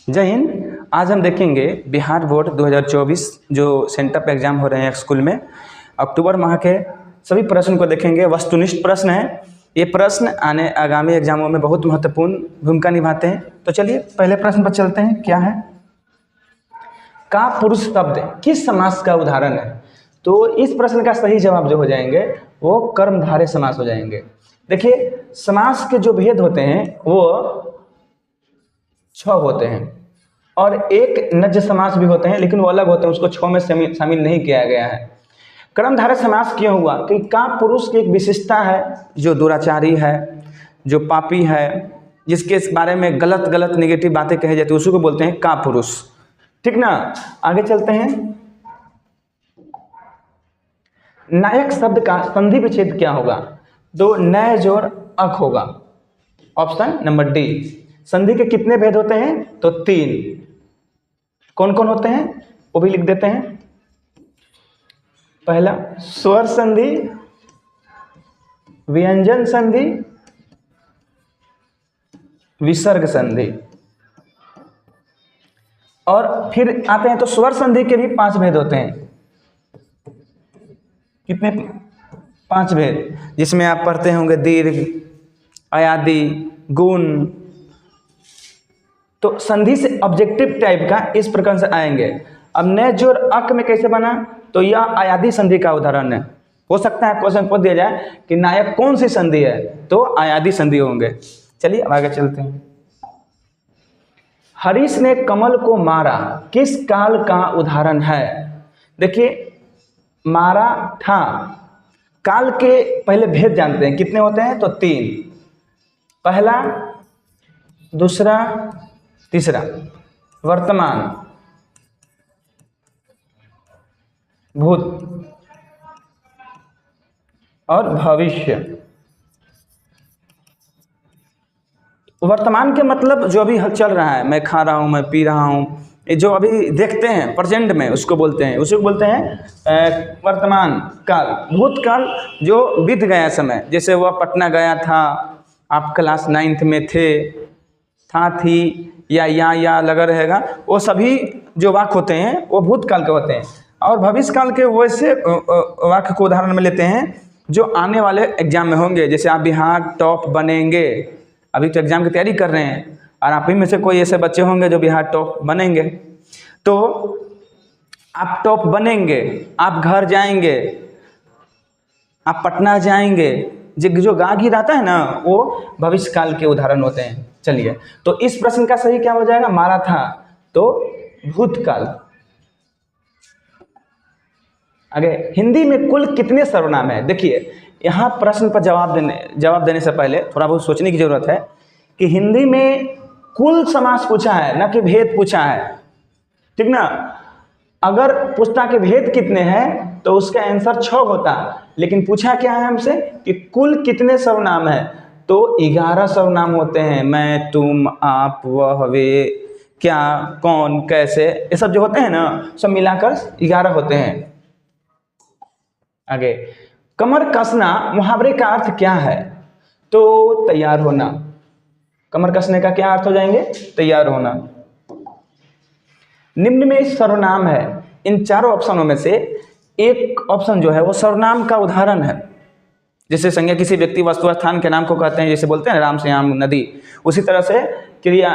जय हिंद। आज हम देखेंगे बिहार बोर्ड 2024 जो सेंटर पे एग्जाम हो रहे हैं स्कूल में, अक्टूबर माह के सभी प्रश्न को देखेंगे। वस्तुनिष्ठ प्रश्न है। ये प्रश्न आगामी एग्जामों में बहुत महत्वपूर्ण भूमिका निभाते हैं। तो चलिए पहले प्रश्न पर चलते हैं। क्या है? का पुरुष शब्द किस समास का उदाहरण है? तो इस प्रश्न का सही जवाब जो हो जाएंगे वो कर्मधारय समास हो जाएंगे। देखिए, समास के जो भेद होते हैं वो 6 होते हैं और एक नज्य समास भी होते हैं, लेकिन वो अलग होते हैं, उसको 6 में शामिल नहीं किया गया है। कर्मधारय समास क्यों हुआ? कि का पुरुष की एक विशेषता है जो दुराचारी है, जो पापी है, जिसके इस बारे में गलत नेगेटिव बातें कही जाती है, उसी को बोलते हैं का पुरुष। ठीक ना? आगे चलते हैं। नायक शब्द का संधि विच्छेद क्या होगा? तो नय जोड़ अक होगा। Option number D. संधि के कितने भेद होते हैं? तो 3। कौन कौन होते हैं वो भी लिख देते हैं। पहला स्वर संधि, व्यंजन संधि, विसर्ग संधि। और फिर आते हैं तो स्वर संधि के भी 5 भेद होते हैं। कितने? 5 भेद, जिसमें आप पढ़ते होंगे दीर्घ, अयादि, गुण। तो संधि से ऑब्जेक्टिव टाइप का इस प्रकार से आएंगे। अब नय जोड़ अक में कैसे बना? तो यह अयादि संधि का उदाहरण है। हो सकता है क्वेश्चन पूछ दिया जाए कि नायक कौन सी संधि है, तो अयादि संधि होंगे। चलिए अब आगे चलते हैं। हरीश ने कमल को मारा किस काल का उदाहरण है? देखिए, मारा था, काल के पहले भेद जानते हैं। कितने होते हैं? तो 3। पहला, दूसरा, तीसरा। वर्तमान, भूत और भविष्य। वर्तमान के मतलब जो अभी चल रहा है, मैं खा रहा हूं, मैं पी रहा हूं, ये जो अभी देखते हैं प्रेजेंट में, उसको बोलते हैं, उसी को बोलते हैं वर्तमान काल। भूतकाल जो बीत गया समय, जैसे वह पटना गया था, आप क्लास 9th में थे, था, थी, या लगा रहेगा, वो सभी जो वाक्य होते हैं वो भूतकाल के होते हैं। और भविष्य काल के वैसे वाक्य को उदाहरण में लेते हैं जो आने वाले एग्जाम में होंगे। जैसे आप बिहार टॉप बनेंगे, अभी तो एग्जाम की तैयारी कर रहे हैं और आप ही में से कोई ऐसे बच्चे होंगे जो बिहार टॉप बनेंगे। तो आप टॉप बनेंगे, आप घर जाएंगे, आप पटना जाएंगे, जो गागी रहता है ना, वो भविष्य काल के उदाहरण होते हैं। चलिए, तो इस प्रश्न का सही क्या हो जाएगा? मारा था, तो भूतकाल। आगे, हिंदी में कुल कितने सर्वनाम है? देखिए, यहाँ प्रश्न पर जवाब देने से पहले थोड़ा बहुत सोचने की जरूरत है कि हिंदी में कुल समास पूछा है, ना कि भेद पूछा है। ठीक ना? अगर पूछता कि भेद कितने हैं तो उसका आंसर 6 होता, लेकिन पूछा क्या है हमसे कि कुल कितने सर्वनाम है? तो 11 सर्वनाम होते हैं। मैं, तुम, आप, वह, वे, क्या, कौन, कैसे, ये सब जो होते हैं ना, सब मिलाकर 11 होते हैं। आगे, कमर कसना मुहावरे का अर्थ क्या है? तो तैयार होना। कमर कसने का क्या अर्थ हो जाएंगे? तैयार होना। निम्न में सर्वनाम है, इन चारों ऑप्शनों में से एक ऑप्शन जो है वो सर्वनाम का उदाहरण है। जैसे संज्ञा किसी व्यक्ति, वस्तु, स्थान के नाम को कहते हैं, जैसे बोलते हैं राम, श्याम, नदी। उसी तरह से क्रिया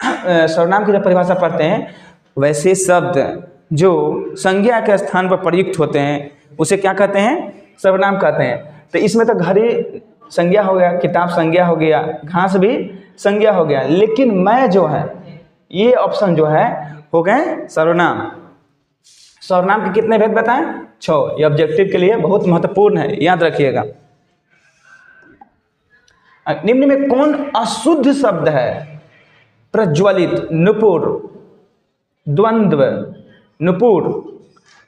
सर्वनाम की जब परिभाषा पढ़ते हैं, वैसे शब्द जो संज्ञा के स्थान पर प्रयुक्त होते हैं उसे क्या कहते हैं? सर्वनाम कहते हैं। तो इसमें तो घड़ी संज्ञा हो गया, किताब संज्ञा हो गया, घास भी संज्ञा हो गया, लेकिन मैं जो है, ये ऑप्शन जो है हो गए सर्वनाम। सर्वनाम के कितने भेद बताएं? 6। ये ऑब्जेक्टिव के लिए बहुत महत्वपूर्ण है, याद रखिएगा। निम्न में कौन अशुद्ध शब्द है? प्रज्वलित, नुपुर, द्वंद्व, नुपुर।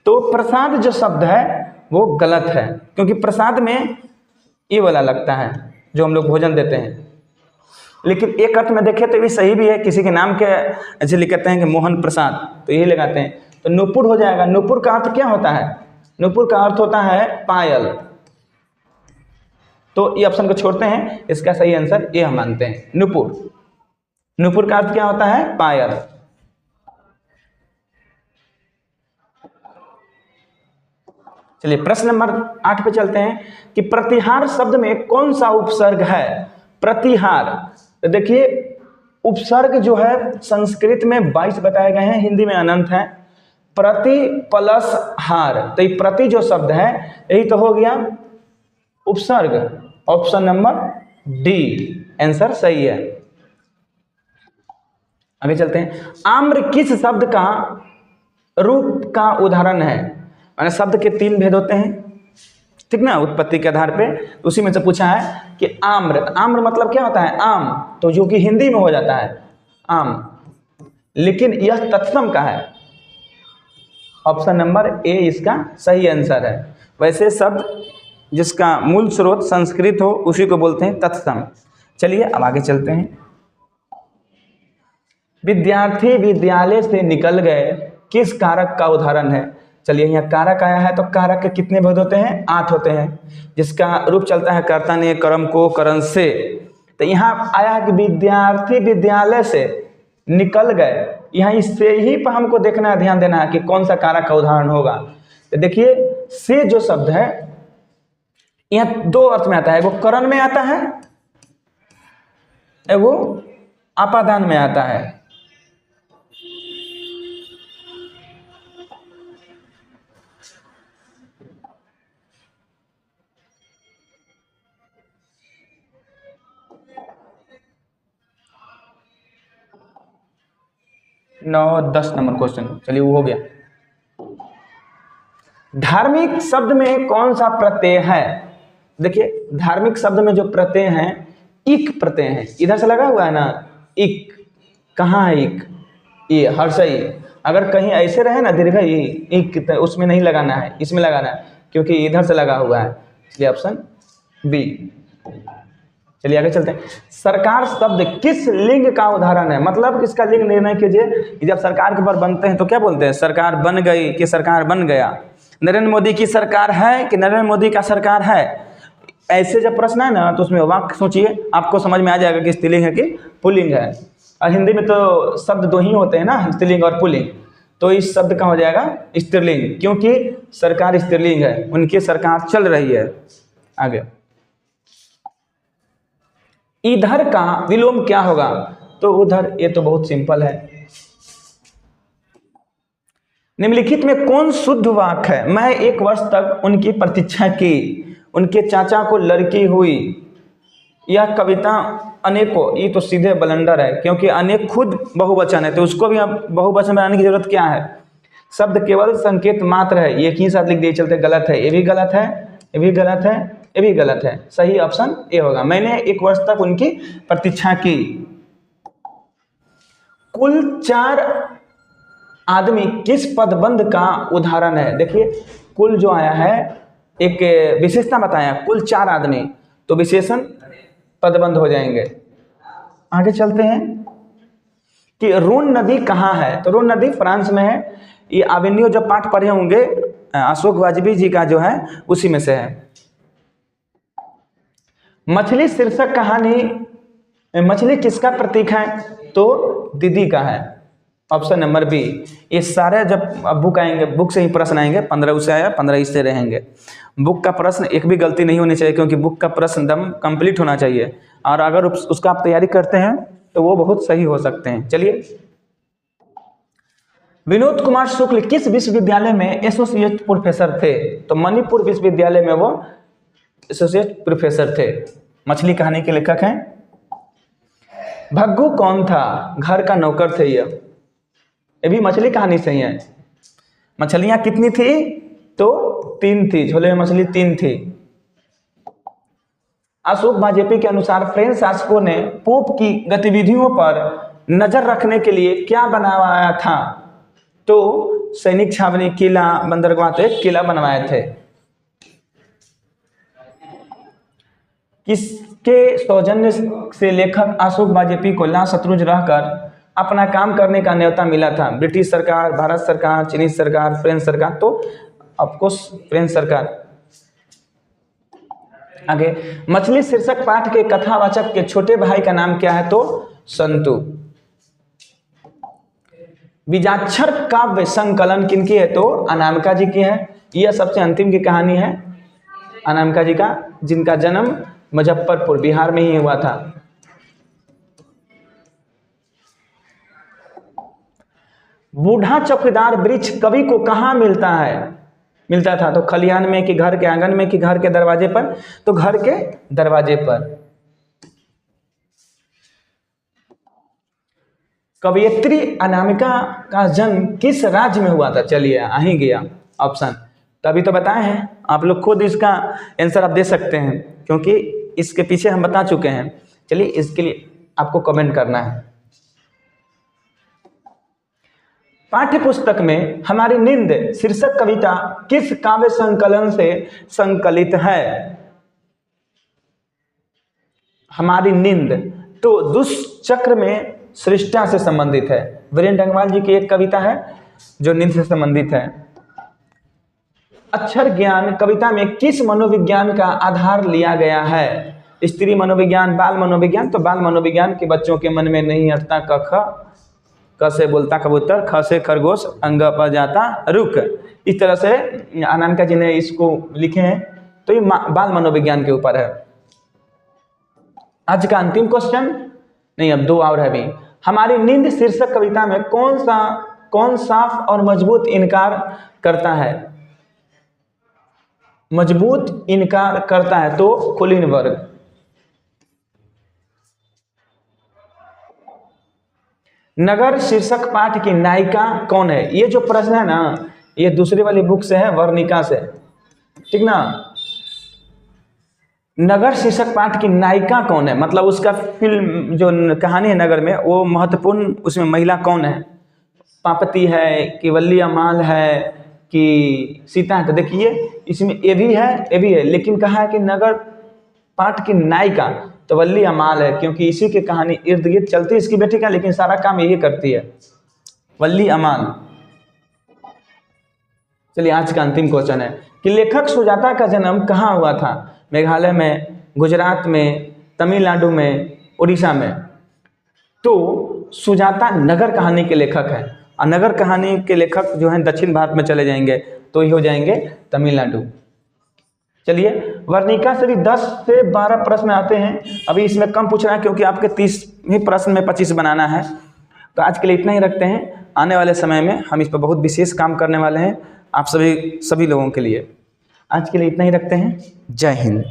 तो प्रसाद जो शब्द है वो गलत है, क्योंकि प्रसाद में ये वाला लगता है जो हम लोग भोजन देते हैं। लेकिन एक अर्थ में देखें तो भी सही भी है। किसी के नाम के ऐसे लिखते हैं कि मोहन प्रसाद, तो यही लगाते हैं, तो नुपुर हो जाएगा। नुपुर का अर्थ क्या होता है? नुपुर का अर्थ होता है पायल। तो ये ऑप्शन को छोड़ते हैं, इसका सही आंसर ये हम मानते हैं, नुपुर। नूपुर का अर्थ क्या होता है? पायल। चलिए प्रश्न नंबर 8 पे चलते हैं कि प्रतिहार शब्द में कौन सा उपसर्ग है? प्रतिहार, तो देखिए उपसर्ग जो है संस्कृत में 22 बताए गए हैं, हिंदी में अनंत है। प्रति प्लस हार, तो ये प्रति जो शब्द है यही तो हो गया उपसर्ग। ऑप्शन नंबर डी आंसर सही है। आगे चलते हैं। आम्र किस शब्द का रूप का उदाहरण है? माने शब्द के 3 भेद होते हैं, ठीक ना, उत्पत्ति के आधार पे। उसी में से पूछा है कि आम्र, आम्र मतलब क्या होता है? आम, तो जो कि हिंदी में हो जाता है आम, लेकिन यह तत्सम का है। ऑप्शन नंबर ए इसका सही आंसर है। वैसे शब्द जिसका मूल स्रोत संस्कृत हो उसी को बोलते हैं तत्सम। चलिए अब आगे चलते हैं। विद्यार्थी विद्यालय से निकल गए किस कारक का उदाहरण है? चलिए यहाँ कारक आया है, तो कारक के कितने भेद होते हैं? 8 होते हैं, जिसका रूप चलता है कर्ता ने कर्म को करण से। तो यहाँ आया है कि विद्यार्थी विद्यालय से निकल गए, यहाँ इससे ही पर हमको देखना है, ध्यान देना है कि कौन सा कारक का उदाहरण होगा। तो देखिए से जो शब्द है यहाँ 2 अर्थ में आता है, वो करण में आता है, वो आपादान में आता है। नौ 10 नंबर क्वेश्चन, चलिए वो हो गया। धार्मिक शब्द में कौन सा प्रत्यय है? देखिए धार्मिक शब्द में जो प्रत्यय है इक प्रत्यय है, इधर से लगा हुआ है ना इक, कहाँ है इक? ये हर्षई, अगर कहीं ऐसे रहे ना दीर्घ इक, तो उसमें नहीं लगाना है, इसमें लगाना है, क्योंकि इधर से लगा हुआ है, इसलिए ऑप्शन बी। चलिए आगे चलते हैं। सरकार शब्द किस लिंग का उदाहरण है? मतलब किसका लिंग निर्णय कीजिए। जब सरकार के ऊपर बनते हैं तो क्या बोलते हैं? सरकार बन गई कि सरकार बन गया। नरेंद्र मोदी की सरकार है कि नरेंद्र मोदी का सरकार है। ऐसे जब प्रश्न है ना तो उसमें वाक्य सोचिए, आपको समझ में आ जाएगा कि स्त्रीलिंग है कि पुल्लिंग है। और हिंदी में तो शब्द 2 ही होते हैं ना, स्त्रीलिंग और पुल्लिंग, तो इस शब्द का हो जाएगा स्त्रीलिंग, क्योंकि सरकार स्त्रीलिंग है, उनकी सरकार चल रही है। आगे इधर का विलोम क्या होगा? तो उधर, ये तो बहुत सिंपल है। निम्नलिखित में कौन शुद्ध वाक्य है? मैं 1 वर्ष तक उनकी प्रतीक्षा की, उनके चाचा को लड़की हुई। यह कविता अनेकों, ये तो सीधे बलंडर है, क्योंकि अनेक खुद बहुवचन है, तो उसको भी अब बहुवचन बनाने की जरूरत क्या है? शब्द केवल संकेत मात्र है, एक ही साथ लिख दिए चलते, गलत है, ये भी गलत है, ये भी गलत है, ये भी गलत है। सही ऑप्शन ए होगा, मैंने 1 वर्ष तक उनकी प्रतीक्षा की। कुल 4 आदमी किस पदबंध का उदाहरण है? देखिए कुल जो आया है एक विशेषता बताया, कुल 4 आदमी, तो विशेषण पदबंध हो जाएंगे। आगे चलते हैं कि रोन नदी कहाँ है? तो रोन नदी फ्रांस में है। ये एवेन्यू जो पाठ पढ़े होंगे अशोक वाजपेयी जी का जो है उसी में से है। मछली शीर्षक कहानी, मछली किसका प्रतीक है? तो दीदी का है। Option number B. ये सारे जब बुक आएंगे, बुक से ही प्रश्न आएंगे, 15 उससे आया, 15 इससे रहेंगे। बुक का प्रश्न एक भी गलती नहीं होनी चाहिए, क्योंकि बुक का प्रश्न एकदम कंप्लीट होना चाहिए, और अगर उसका आप तैयारी करते हैं तो वो बहुत सही हो सकते हैं। चलिए, विनोद कुमार शुक्ल किस विश्वविद्यालय में एसोसिएट प्रोफेसर थे? तो मणिपुर विश्वविद्यालय में वो एसोसिएट प्रोफेसर थे। मछली कहानी के लेखक हैं। भग्गू कौन था? घर का नौकर थे। ये भी मछली कहानी से ही है। मछलियां कितनी थी? तो 3 थी, झोले में मछली 3 थी। अशोक वाजपेयी के अनुसार फ्रेंच शासकों ने पोप की गतिविधियों पर नजर रखने के लिए क्या बनवाया था? तो सैनिक छावनी, किला, बंदरगाह, तो एक किला बनवाए थे। किसके सौजन्य से लेखक अशोक वाजपेयी को ला शत्रुज रहकर अपना काम करने का न्योता मिला था? ब्रिटिश सरकार, भारत सरकार, चीनी सरकार, फ्रेंच सरकार? तो ऑफकोर्स फ्रेंच सरकार। आगे, मछली शीर्षक पाठ के कथावाचक के छोटे भाई का नाम क्या है? तो संतु। बीजाक्षर काव्य संकलन किनकी है? तो अनामिका जी की है। यह सबसे अंतिम की कहानी है अनामिका जी का, जिनका जन्म मुजफ्फरपुर बिहार में ही हुआ था। बूढ़ा चौकीदार वृक्ष कवि को कहाँ मिलता था? तो खलिहान में कि घर के आंगन में कि घर के दरवाजे पर? तो घर के दरवाजे पर। कवयित्री अनामिका का जन्म किस राज्य में हुआ था? चलिए आ ही गया ऑप्शन, तभी तो बताए हैं। आप लोग खुद इसका आंसर आप दे सकते हैं, क्योंकि इसके पीछे हम बता चुके हैं। चलिए इसके लिए आपको कमेंट करना है। पाठ्य पुस्तक में हमारी नींद शीर्षक कविता किस काव्य संकलन से संकलित है? हमारी नींद तो दुष्चक्र में सृष्टा से संबंधित है। वीरेंद्र डंगवाल जी की एक कविता है जो नींद से संबंधित है। अक्षर ज्ञान कविता में किस मनोविज्ञान का आधार लिया गया है? स्त्री मनोविज्ञान, बाल मनोविज्ञान। तो बाल मनोविज्ञान के बच्चों के मन में नहीं हटता क से बोलता कबूतर, ख से खरगोश, अंग पर जाता रुक। इस तरह से अनामिका जी ने इसको लिखे हैं। तो ये बाल मनोविज्ञान के ऊपर है। आज का अंतिम क्वेश्चन, नहीं अब दो और है भी। हमारी नींद शीर्षक कविता में कौन साफ और मजबूत इनकार करता है? मजबूत इनकार करता है तो कुलीन वर्ग। नगर शीर्षक पाठ की नायिका कौन है? ये जो प्रश्न है ना, ये दूसरी वाली बुक से है, वर्णिका से, ठीक ना। नगर शीर्षक पाठ की नायिका कौन है? मतलब उसका फिल्म जो कहानी है नगर में, वो महत्वपूर्ण उसमें महिला कौन है? पापती है कि वल्ली अमाल है कि सीता है? तो देखिए इसमें ये भी है, लेकिन कहा है कि नगर पाठ की नायिका तो वल्ली अमाल है, क्योंकि इसी की कहानी इर्द गिर्द चलती है इसकी बेटी का, लेकिन सारा काम यही करती है, वल्ली अमाल। चलिए आज का अंतिम क्वेश्चन है कि लेखक सुजाता का जन्म कहाँ हुआ था? मेघालय में, गुजरात में, तमिलनाडु में, उड़ीसा में। तो सुजाता नगर कहानी के लेखक है, और नगर कहानी के लेखक जो हैं दक्षिण भारत में चले जाएंगे, तो ये हो जाएंगे तमिलनाडु। चलिए वर्णिका से भी 10 से 12 प्रश्न आते हैं। अभी इसमें कम पूछ रहा है क्योंकि आपके 30 ही प्रश्न में 25 बनाना है। तो आज के लिए इतना ही रखते हैं। आने वाले समय में हम इस पर बहुत विशेष काम करने वाले हैं आप सभी लोगों के लिए। आज के लिए इतना ही रखते हैं। जय हिंद।